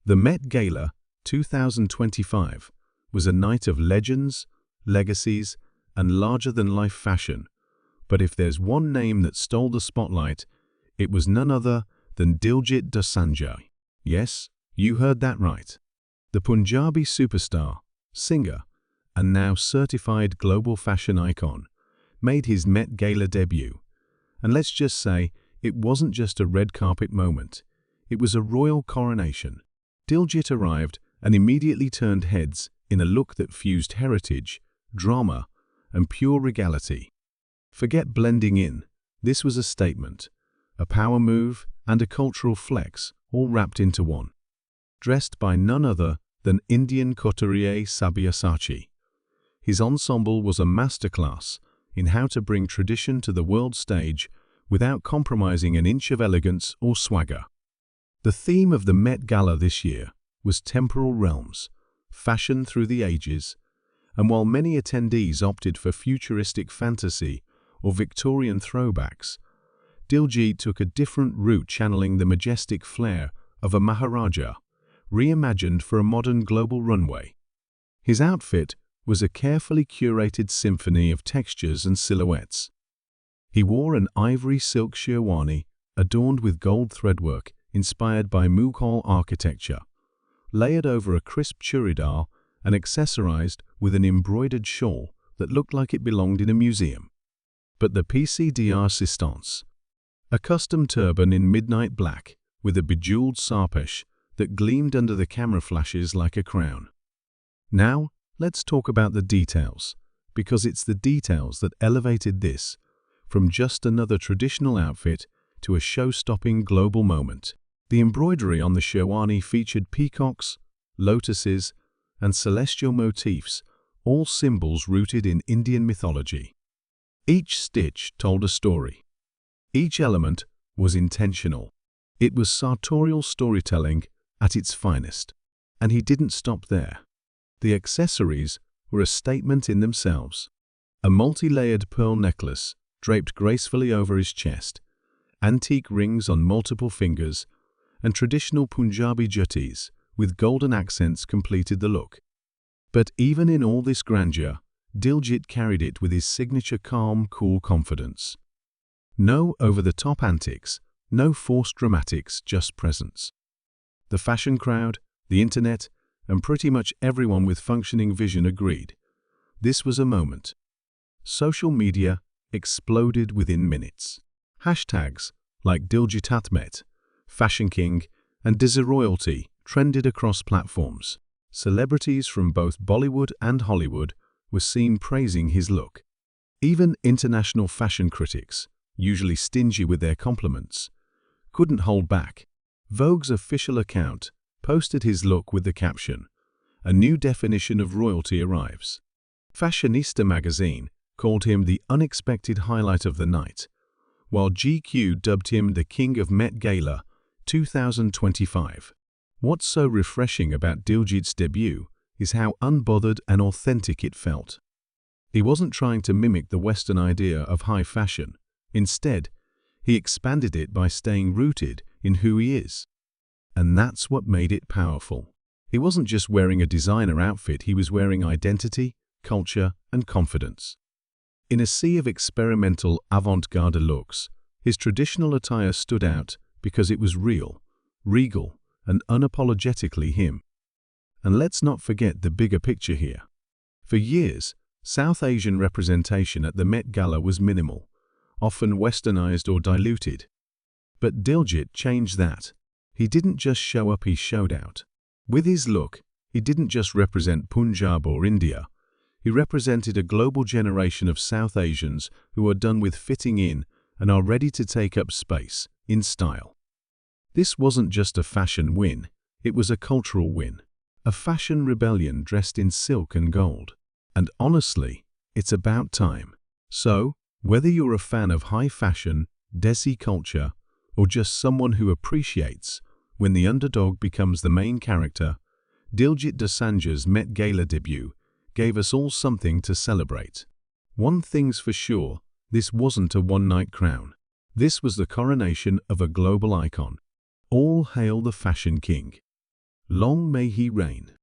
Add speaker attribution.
Speaker 1: The Met Gala 2025 was a night of legends, legacies, and larger-than-life fashion. But if there's one name that stole the spotlight, it was none other than Diljit Dosanjh. Yes, you heard that right. The Punjabi superstar, singer, and now certified global fashion icon made his Met Gala debut. And let's just say, it wasn't just a red carpet moment. It was a royal coronation. Diljit arrived and immediately turned heads in a look that fused heritage, drama, and pure regality. Forget blending in. This was a statement, a power move, and a cultural flex, all wrapped into one. Dressed by none other than Indian couturier Sabyasachi. His ensemble was a masterclass in how to bring tradition to the world stage without compromising an inch of elegance or swagger. The theme of the Met Gala this year was temporal realms, fashion through the ages, and while many attendees opted for futuristic fantasy or Victorian throwbacks, Diljit took a different route, channeling the majestic flair of a Maharaja, reimagined for a modern global runway. His outfit was a carefully curated symphony of textures and silhouettes. He wore an ivory silk sherwani adorned with gold threadwork inspired by Mughal architecture, layered over a crisp churidar and accessorized with an embroidered shawl that looked like it belonged in a museum. But the piece de resistance, a custom turban in midnight black with a bejeweled sarpesh that gleamed under the camera flashes like a crown. Now, let's talk about the details, because it's the details that elevated this from just another traditional outfit to a show-stopping global moment. The embroidery on the sherwani featured peacocks, lotuses, and celestial motifs, all symbols rooted in Indian mythology. Each stitch told a story. Each element was intentional. It was sartorial storytelling at its finest. And he didn't stop there. The accessories were a statement in themselves. A multi-layered pearl necklace draped gracefully over his chest, antique rings on multiple fingers, and traditional Punjabi juttis with golden accents completed the look. But even in all this grandeur, Diljit carried it with his signature calm, cool confidence. No over-the-top antics, no forced dramatics, just presence. The fashion crowd, the internet, and pretty much everyone with functioning vision agreed. This was a moment. Social media exploded within minutes. Hashtags like Diljitatmet, Fashion King, and Desi Royalty trended across platforms. Celebrities from both Bollywood and Hollywood were seen praising his look. Even international fashion critics, usually stingy with their compliments, couldn't hold back. Vogue's official account posted his look with the caption, "A new definition of royalty arrives." Fashionista magazine called him the unexpected highlight of the night, while GQ dubbed him the King of Met Gala 2025. What's so refreshing about Diljit's debut is how unbothered and authentic it felt. He wasn't trying to mimic the Western idea of high fashion. Instead, he expanded it by staying rooted in who he is. And that's what made it powerful. He wasn't just wearing a designer outfit, he was wearing identity, culture, and confidence. In a sea of experimental avant-garde looks, his traditional attire stood out because it was real, regal, and unapologetically him. And let's not forget the bigger picture here. For years, South Asian representation at the Met Gala was minimal, often westernized or diluted. But Diljit changed that. He didn't just show up, he showed out. With his look, he didn't just represent Punjab or India. He represented a global generation of South Asians who are done with fitting in and are ready to take up space, in style. This wasn't just a fashion win, it was a cultural win. A fashion rebellion dressed in silk and gold. And honestly, it's about time. So, whether you're a fan of high fashion, Desi culture, or just someone who appreciates when the underdog becomes the main character, Diljit Dosanjh's Met Gala debut gave us all something to celebrate. One thing's for sure, this wasn't a one-night crown. This was the coronation of a global icon. All hail the Fashion King. Long may he reign.